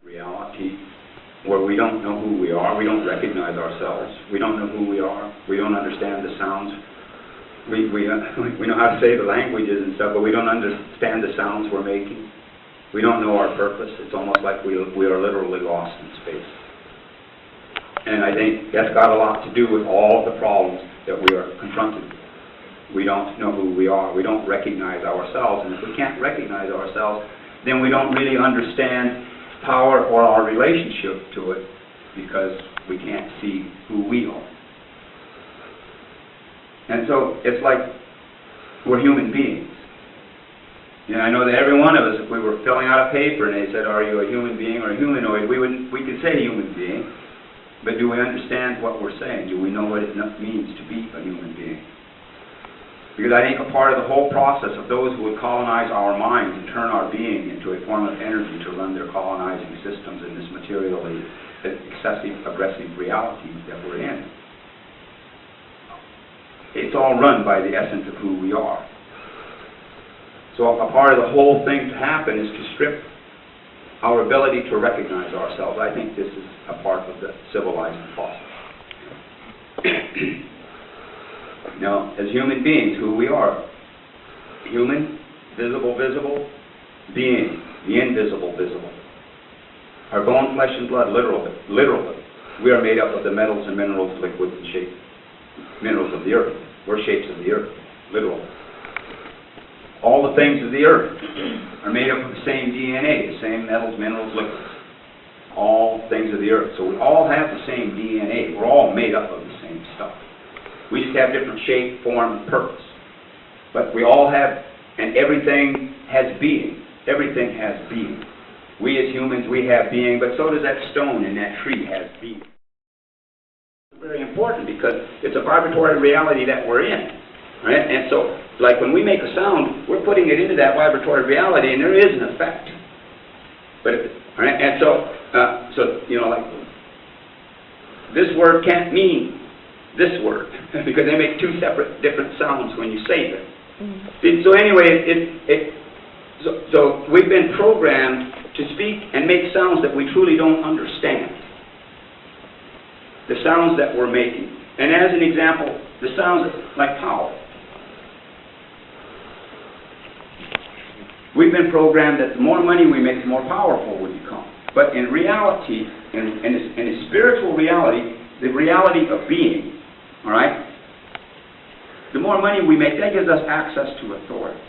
reality where we don't know who we are, we don't recognize ourselves, we don't know who we are, we don't understand the sounds. We know how to say the languages and stuff, but we don't understand the sounds we're making. We don't know our purpose. It's almost like we are literally lost in space. And I think that's got a lot to do with all the problems that we are confronted with. We don't know who we are. We don't recognize ourselves. And if we can't recognize ourselves, then we don't really understand power or our relationship to it, because we can't see who we are. And so it's like we're human beings. You know, I know that every one of us, if we were filling out a paper and they said, "Are you a human being or a humanoid?" we could say human being, but do we understand what we're saying? Do we know what it means to be a human being? Because I think a part of the whole process of those who would colonize our minds and turn our being into a form of energy to run their colonizing systems in this materially excessive, aggressive reality that we're in, it's all run by the essence of who we are. So a part of the whole thing to happen is to strip our ability to recognize ourselves. I think this is a part of the civilizing process. Now, as human beings, who we are: human, visible, being, the invisible, visible. Our bone, flesh, and blood, literally, we are made up of the metals and minerals, liquids, and shapes. Minerals of the earth. We're shapes of the earth, literally. All the things of the earth are made up of the same DNA, the same metals, minerals, liquids. All things of the earth. So we all have the same DNA. We're all made up of the same stuff. We just have different shape, form, and purpose. But we all have, and everything has being. Everything has being. We as humans, we have being, but so does that stone and that tree has being. It's very important because it's a vibratory reality that we're in. Right? And so, like when we make a sound, we're putting it into that vibratory reality, and there is an effect. But right? And so you know, like this word can't mean this word because they make two separate, different sounds when you say them. Mm-hmm. So anyway, so we've been programmed to speak and make sounds that we truly don't understand. The sounds that we're making, and as an example, the sounds like power. We've been programmed that the more money we make, the more powerful we become. But in reality, in a spiritual reality, the reality of being, all right, the more money we make, that gives us access to authority.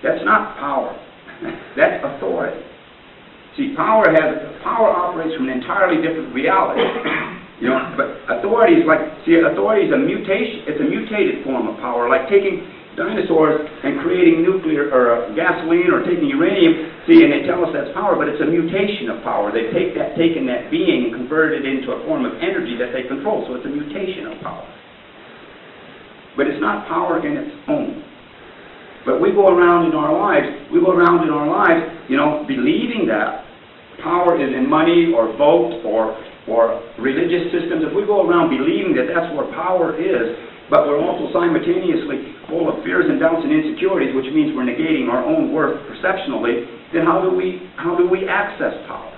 That's not power. That's authority. See, power operates from an entirely different reality. You know, but authority is like, see, authority is a mutation. It's a mutated form of power, like taking dinosaurs and creating nuclear or gasoline or taking uranium. See, and they tell us that's power, but it's a mutation of power. They've taken that being and converted it into a form of energy that they control. So it's a mutation of power. But it's not power in its own. But we go around in our lives, you know, believing that power is in money or vote or religious systems. If we go around believing that that's where power is, but we're also simultaneously full of fears and doubts and insecurities, which means we're negating our own worth perceptionally, then how do we access power?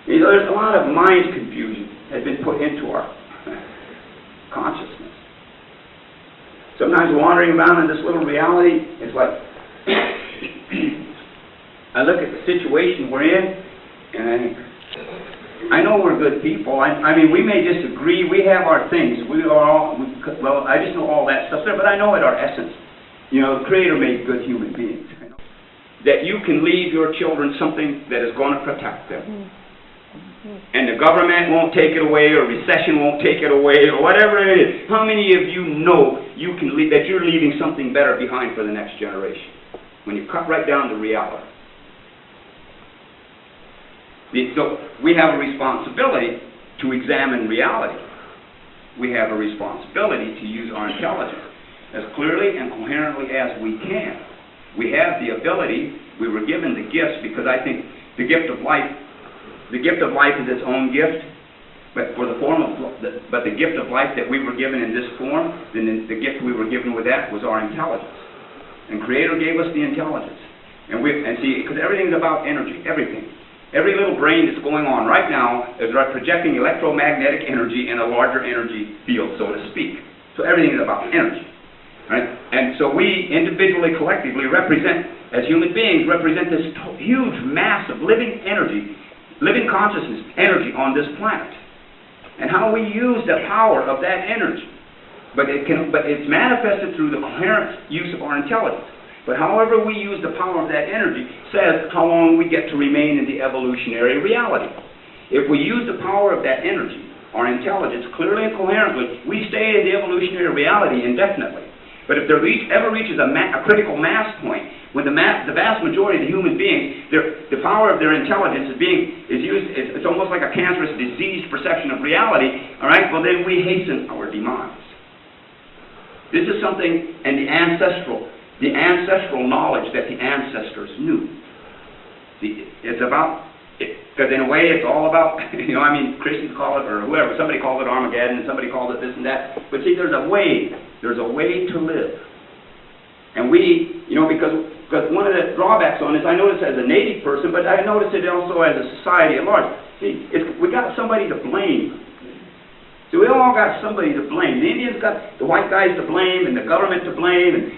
You know, there's a lot of mind confusion has been put into our consciousness. Sometimes wandering around in this little reality, it's like I look at the situation we're in, and I know we're good people. I mean, we may disagree. We have our things. Well, I just know all that stuff there, but I know at our essence, you know, the Creator made good human beings. That you can leave your children something that is going to protect them. And the government won't take it away, or recession won't take it away, or whatever it is. How many of you know you can that you're leaving something better behind for the next generation? When you cut right down to reality. So we have a responsibility to examine reality. We have a responsibility to use our intelligence as clearly and coherently as we can. We have the ability. We were given the gifts, because I think the gift of life is its own gift. But the gift of life that we were given in this form, then the gift we were given with that was our intelligence. And Creator gave us the intelligence. And see, because everything's about energy, everything. Every little brain that's going on right now is projecting electromagnetic energy in a larger energy field, so to speak. So everything is about energy, right? And so we individually, collectively represent, as human beings, represent this huge mass of living energy, living consciousness, energy on this planet. And how we use the power of that energy. But it's manifested through the coherent use of our intelligence. But however we use the power of that energy says how long we get to remain in the evolutionary reality. If we use the power of that energy, our intelligence, clearly and coherently, we stay in the evolutionary reality indefinitely. But if there ever reaches a critical mass point, when the vast majority of the human beings, the power of their intelligence is used, it's almost like a cancerous, diseased perception of reality, all right, well then we hasten our demise. This is something, and the ancestral knowledge that the ancestors knew. It's about, because in a way it's all about, Christians call it, or whoever, somebody calls it Armageddon, and somebody calls it this and that. But see, there's a way to live. And we, because one of the drawbacks on this, I notice as a native person, but I notice it also as a society at large. See, we got somebody to blame. So we all got somebody to blame. The Indians got the white guys to blame and the government to blame, and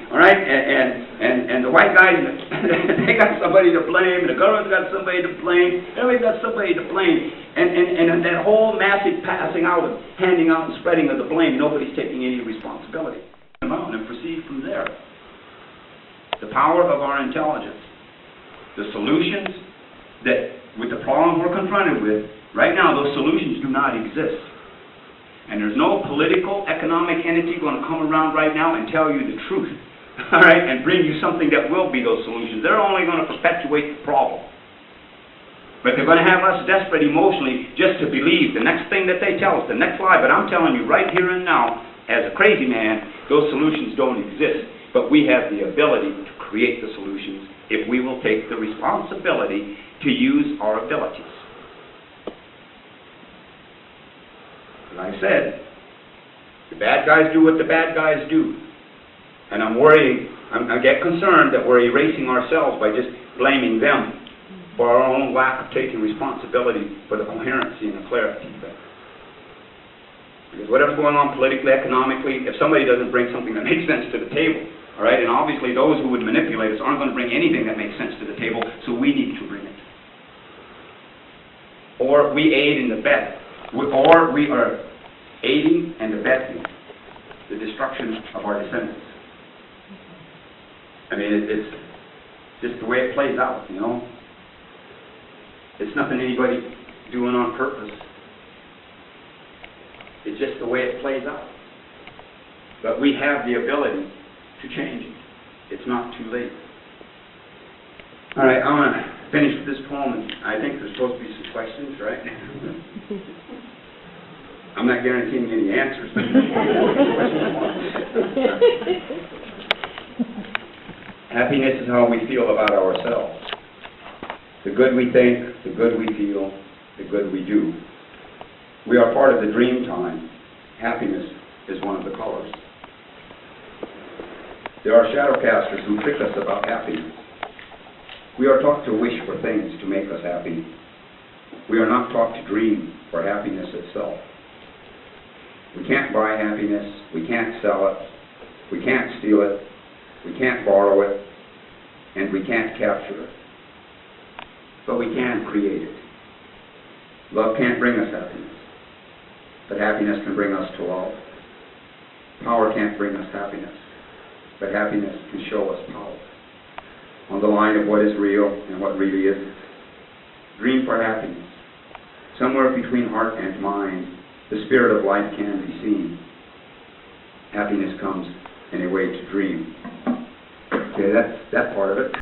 the white guys, they got somebody to blame, and the government's got somebody to blame, everybody's got somebody to blame. And that whole massive passing out, handing out and spreading of the blame, nobody's taking any responsibility. And proceed from there. The power of our intelligence, the solutions that, with the problem we're confronted with, right now those solutions do not exist. And there's no political, economic entity going to come around right now and tell you the truth, all right, and bring you something that will be those solutions. They're only going to perpetuate the problem. But they're going to have us desperate emotionally just to believe the next thing that they tell us, the next lie. But I'm telling you right here and now, as a crazy man, those solutions don't exist. But we have the ability to create the solutions if we will take the responsibility to use our abilities. Like I said, the bad guys do what the bad guys do. And I'm worried, I get concerned that we're erasing ourselves by just blaming them for our own lack of taking responsibility for the coherency and the clarity of it. Because whatever's going on politically, economically, if somebody doesn't bring something that makes sense to the table, all right, and obviously those who would manipulate us aren't going to bring anything that makes sense to the table, so we need to bring it. Or we aid and abet. Or we are aiding and abetting the destruction of our descendants. It's just the way it plays out, It's nothing anybody doing on purpose. It's just the way it plays out. But we have the ability to change it. It's not too late. All right, I want to finish with this poem. I think there's supposed to be some questions, right? I'm not guaranteeing any answers. Happiness is how we feel about ourselves. The good we think, the good we feel, the good we do. We are part of the dream time. Happiness is one of the colors. There are shadow casters who trick us about happiness. We are taught to wish for things to make us happy. We are not taught to dream for happiness itself. We can't buy happiness, we can't sell it, we can't steal it, we can't borrow it, and we can't capture it. But we can create it. Love can't bring us happiness, but happiness can bring us to love. Power can't bring us happiness, but happiness can show us power. On the line of what is real and what really isn't. Dream for happiness. Somewhere between heart and mind, the spirit of life can be seen. Happiness comes in a way to dream. Okay, that's that part of it.